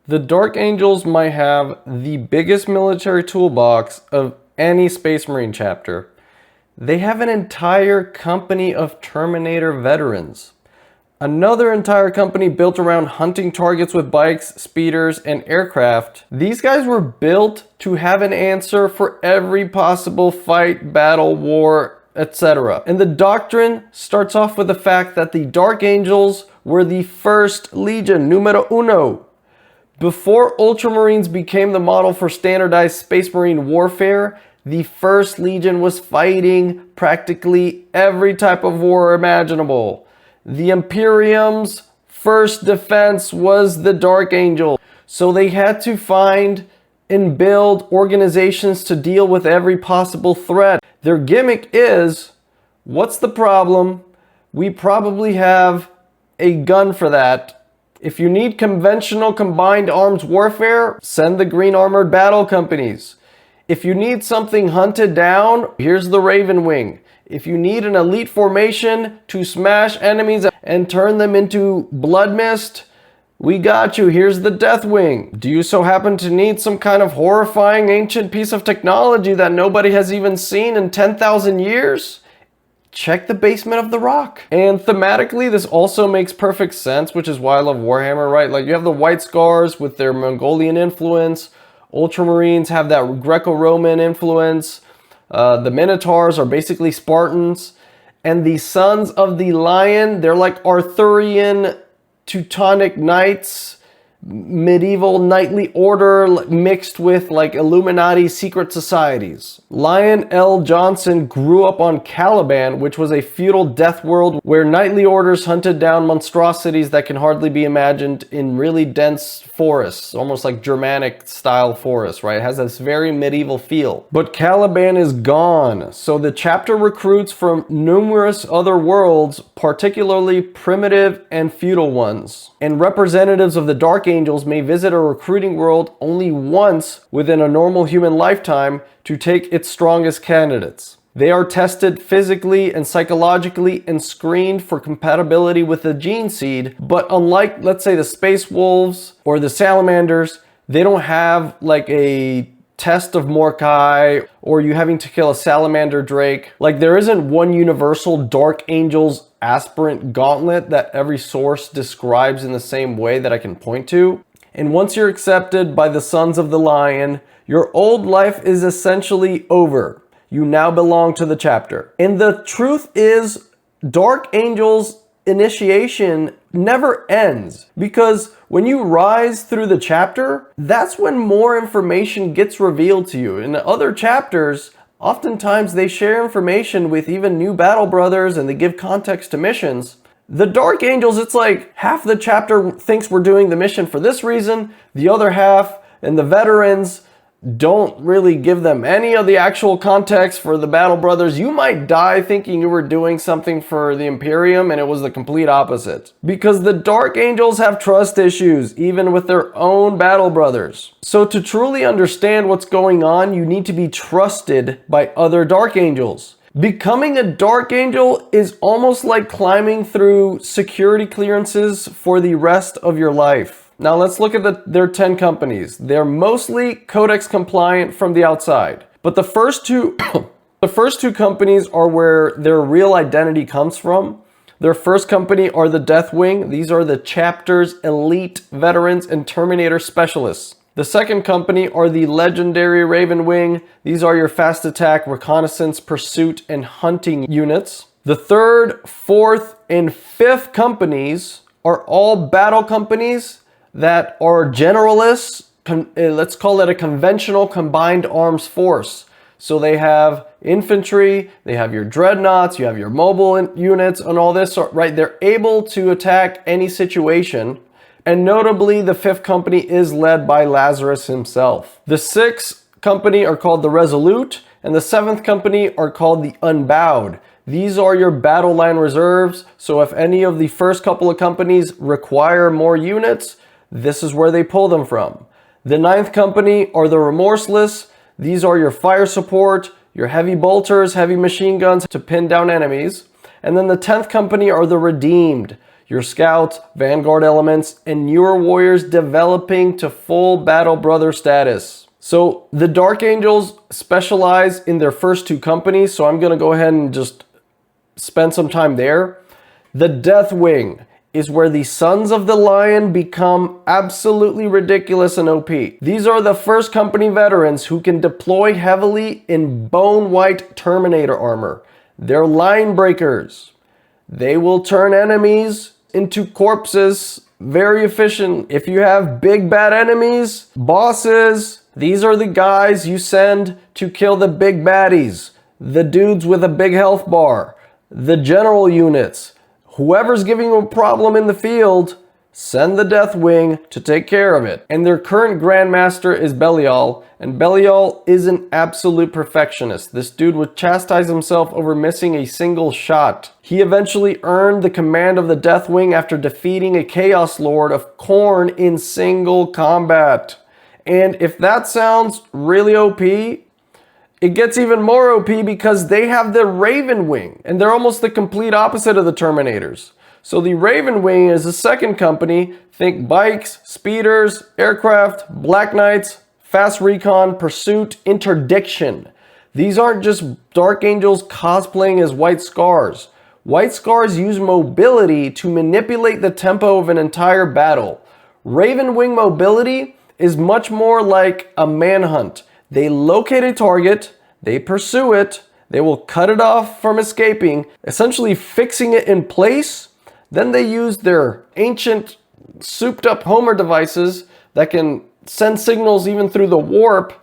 The Dark Angels might have the biggest military toolbox of any Space Marine chapter. They have an entire company of Terminator veterans. Another entire company built around hunting targets with bikes, speeders, and aircraft. These guys were built to have an answer for every possible fight, battle, war, etc. And the Doctrine starts off with the fact that the Dark Angels were the first Legion, numero uno. Before Ultramarines became the model for standardized Space Marine warfare, the first Legion was fighting practically every type of war imaginable. The Imperium's first defense was the Dark Angel. So they had to find and build organizations to deal with every possible threat. Their gimmick is, what's the problem? We probably have a gun for that. If you need conventional combined arms warfare, send the green armored battle companies. If you need something hunted down, here's the Ravenwing. If you need an elite formation to smash enemies and turn them into blood mist, we got you. Here's the Deathwing. Do you so happen to need some kind of horrifying ancient piece of technology that nobody has even seen in 10,000 years? Check the basement of the rock. And thematically, this also makes perfect sense, which is why I love Warhammer, right? Like, you have the White Scars with their Mongolian influence. Ultramarines have that Greco-Roman influence. The Minotaurs are basically Spartans. And the Sons of the Lion, they're like Arthurian Teutonic Knights, medieval knightly order mixed with like Illuminati secret societies. Lyon L. Johnson grew up on Caliban, which was a feudal death world where knightly orders hunted down monstrosities that can hardly be imagined in really dense forests, almost like Germanic style forests, right? It has this very medieval feel. But Caliban is gone, so the chapter recruits from numerous other worlds, particularly primitive and feudal ones. And representatives of the Dark Angels may visit a recruiting world only once within a normal human lifetime to take its strongest candidates. They are tested physically and psychologically and screened for compatibility with the gene seed, but unlike, let's say, the Space Wolves or the Salamanders, they don't have like a test of Morkai or you having to kill a Salamander Drake. Like, there isn't one universal Dark Angels aspirant gauntlet that every source describes in the same way that I can point to. And once you're accepted by the Sons of the Lion, your old life is essentially over. You now belong to the chapter. And the truth is, Dark Angels initiation never ends, because when you rise through the chapter, that's when more information gets revealed to you. In the other chapters, oftentimes they share information with even new battle brothers and they give context to missions. The Dark Angels, it's like half the chapter thinks we're doing the mission for this reason, the other half and the veterans don't really give them any of the actual context for the battle brothers. You might die thinking you were doing something for the Imperium and it was the complete opposite. Because the Dark Angels have trust issues, even with their own battle brothers. So to truly understand what's going on, you need to be trusted by other Dark Angels. Becoming a Dark Angel is almost like climbing through security clearances for the rest of your life. Now let's look at their 10 companies. They're mostly Codex compliant from the outside. But the first two companies are where their real identity comes from. Their first company are the Deathwing. These are the chapter's elite veterans and Terminator specialists. The second company are the legendary Ravenwing. These are your fast attack, reconnaissance, pursuit, and hunting units. The third, fourth, and fifth companies are all battle companies that are generalists. Let's call it a conventional combined arms force. So they have infantry, they have your dreadnoughts, you have your mobile units and all this, right? They're able to attack any situation. And notably, the fifth company is led by Lazarus himself. The sixth company are called the Resolute, and the seventh company are called the Unbowed. These are your battle line reserves. So if any of the first couple of companies require more units, this is where they pull them from. The ninth company are the Remorseless. These are your fire support, your heavy bolters, heavy machine guns to pin down enemies. And then the 10th company are the Redeemed, your scouts, vanguard elements, and newer warriors developing to full battle brother status. So the Dark Angels specialize in their first two companies, so I'm going to go ahead and just spend some time there. The Deathwing is where the Sons of the Lion become absolutely ridiculous and OP. These are the first company veterans who can deploy heavily in bone white Terminator armor. They're line breakers. They will turn enemies into corpses very efficient. If you have big bad enemies, bosses, these are the guys you send to kill the big baddies, the dudes with a big health bar, the general units. Whoever's giving you a problem in the field, send the Deathwing to take care of it. And their current Grandmaster is Belial, and Belial is an absolute perfectionist. This dude would chastise himself over missing a single shot. He eventually earned the command of the Deathwing after defeating a Chaos Lord of Khorne in single combat. And if that sounds really OP, it gets even more OP because they have the Ravenwing, and they're almost the complete opposite of the Terminators. So the Ravenwing is a second company. Think bikes, speeders, aircraft, Black Knights, fast recon, pursuit, interdiction. These aren't just Dark Angels cosplaying as White Scars. White Scars use mobility to manipulate the tempo of an entire battle. Ravenwing mobility is much more like a manhunt. They locate a target, they pursue it, they will cut it off from escaping, essentially fixing it in place. Then they use their ancient souped up Homer devices that can send signals even through the warp.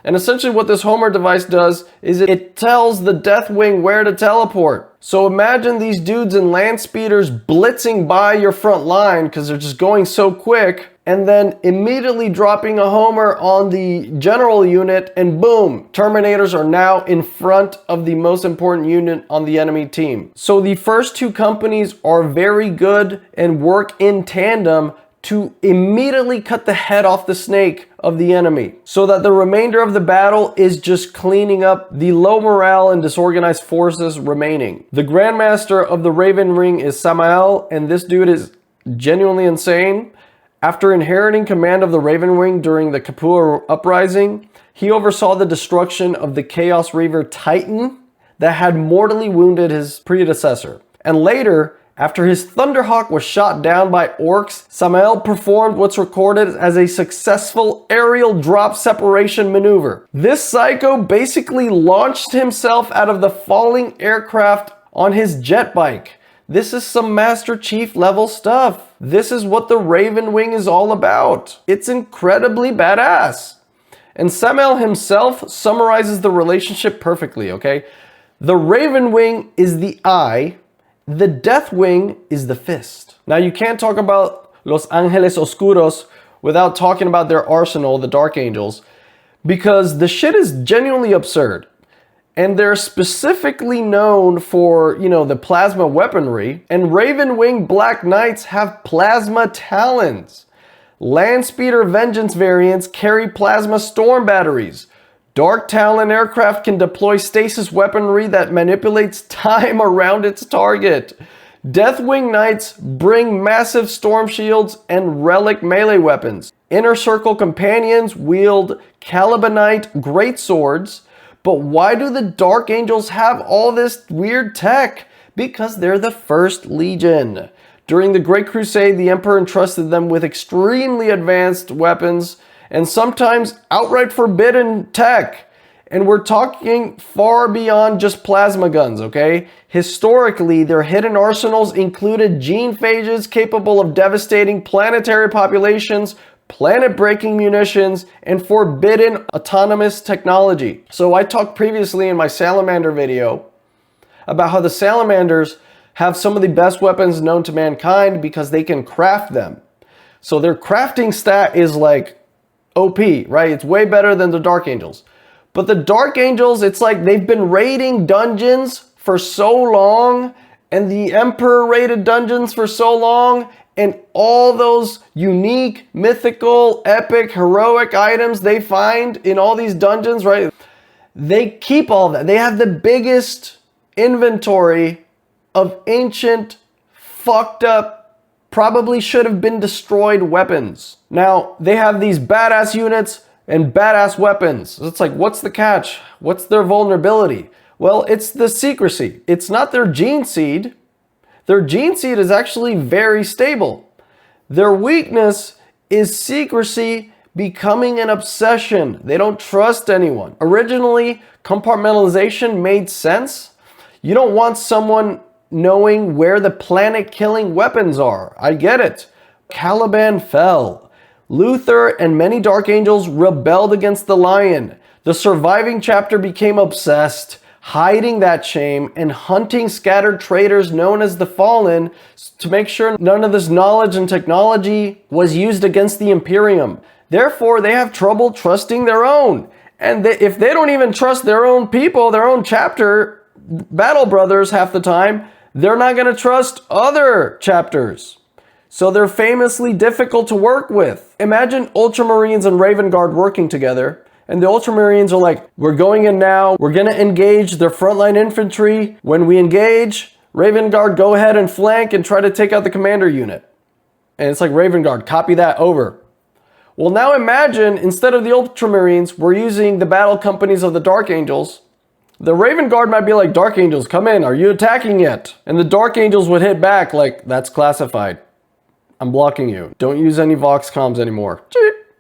And essentially what this Homer device does is it tells the Deathwing where to teleport. So imagine these dudes in land speeders blitzing by your front line because they're just going so quick, and then immediately dropping a Homer on the general unit, and boom, Terminators are now in front of the most important unit on the enemy team. So the first two companies are very good and work in tandem to immediately cut the head off the snake of the enemy, so that the remainder of the battle is just cleaning up the low morale and disorganized forces remaining. The Grandmaster of the Ravenwing is Sammael, and this dude is genuinely insane. After inheriting command of the Ravenwing during the Capua Uprising, he oversaw the destruction of the Chaos Reaver Titan that had mortally wounded his predecessor. And later, after his Thunderhawk was shot down by orcs, Sammael performed what's recorded as a successful aerial drop separation maneuver. This psycho basically launched himself out of the falling aircraft on his Jetbike. This is some Master Chief level stuff. This is what the Ravenwing is all about. It's incredibly badass. And Sammael himself summarizes the relationship perfectly, okay? The Ravenwing is the eye, the Deathwing is the fist. Now you can't talk about Los Ángeles Oscuros without talking about their arsenal, the Dark Angels, because the shit is genuinely absurd. And they're specifically known for, the plasma weaponry. And Ravenwing Black Knights have plasma talons. Landspeeder Vengeance variants carry plasma storm batteries. Dark Talon aircraft can deploy stasis weaponry that manipulates time around its target. Deathwing Knights bring massive storm shields and relic melee weapons. Inner Circle companions wield Calibanite greatswords. But why do the Dark Angels have all this weird tech? Because they're the First Legion. During the Great Crusade, the Emperor entrusted them with extremely advanced weapons and sometimes outright forbidden tech. And we're talking far beyond just plasma guns, okay? Historically, their hidden arsenals included gene phages capable of devastating planetary populations, planet-breaking munitions, and forbidden autonomous technology. So I talked previously in my Salamander video about how the Salamanders have some of the best weapons known to mankind because they can craft them. So their crafting stat is like OP, right? It's way better than the Dark Angels. But the Dark Angels, it's like they've been raiding dungeons for so long, and the Emperor raided dungeons for so long, and all those unique, mythical, epic, heroic items they find in all these dungeons, right? They keep all that. They have the biggest inventory of ancient, fucked up probably should have been destroyed weapons. Now, they have these badass units and badass weapons. It's like, what's the catch? What's their vulnerability? Well, it's the secrecy. It's not their gene seed. Their gene seed is actually very stable. Their weakness is secrecy becoming an obsession. They don't trust anyone. Originally, compartmentalization made sense. You don't want someone knowing where the planet-killing weapons are. I get it. Caliban fell. Luther and many Dark Angels rebelled against the Lion. The surviving chapter became obsessed, hiding that shame and hunting scattered traitors known as the Fallen to make sure none of this knowledge and technology was used against the Imperium. Therefore, they have trouble trusting their own. And if they don't even trust their own people, their own chapter, battle brothers half the time, they're not going to trust other chapters. So they're famously difficult to work with. Imagine Ultramarines and Raven Guard working together. And the Ultramarines are like, we're going in now. We're going to engage their frontline infantry. When we engage, Raven Guard, go ahead and flank and try to take out the commander unit. And it's like, Raven Guard, copy that, over. Well, now imagine, instead of the Ultramarines, we're using the battle companies of the Dark Angels. The Raven Guard might be like, Dark Angels, come in. Are you attacking yet? And the Dark Angels would hit back like, that's classified. I'm blocking you. Don't use any Vox comms anymore.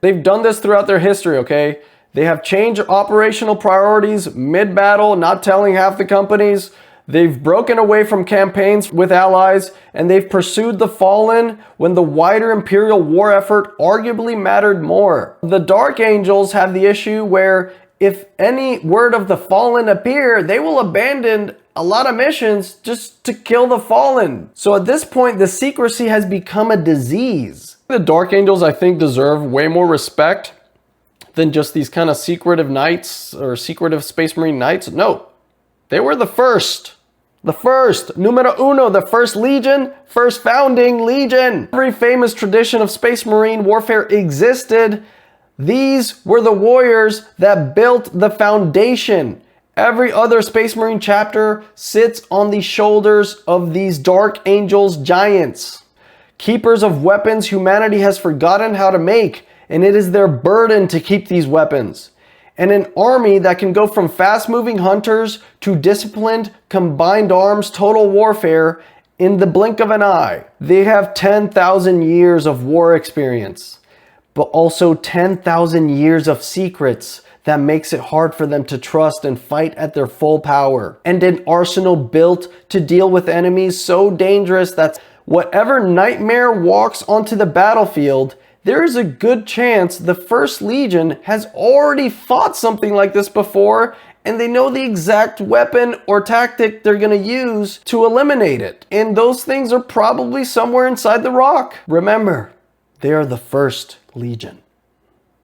They've done this throughout their history, okay? They have changed operational priorities mid-battle, not telling half the companies. They've broken away from campaigns with allies, and they've pursued the Fallen when the wider Imperial war effort arguably mattered more. The Dark Angels have the issue where if any word of the Fallen appear, they will abandon a lot of missions just to kill the Fallen. So at this point, the secrecy has become a disease. The Dark Angels, I think, deserve way more respect than just these kind of secretive knights or secretive Space Marine knights. No, they were the first. The first, numero uno, the first legion, first founding legion. Every famous tradition of Space Marine warfare existed. These were the warriors that built the foundation. Every other Space Marine chapter sits on the shoulders of these Dark Angels giants. Keepers of weapons humanity has forgotten how to make, and it is their burden to keep these weapons. And an army that can go from fast-moving hunters to disciplined, combined arms total warfare in the blink of an eye. They have 10,000 years of war experience, but also 10,000 years of secrets that makes it hard for them to trust and fight at their full power. And an arsenal built to deal with enemies so dangerous that whatever nightmare walks onto the battlefield, there is a good chance the First Legion has already fought something like this before, and they know the exact weapon or tactic they're going to use to eliminate it. And those things are probably somewhere inside the rock. Remember, they are the First Legion.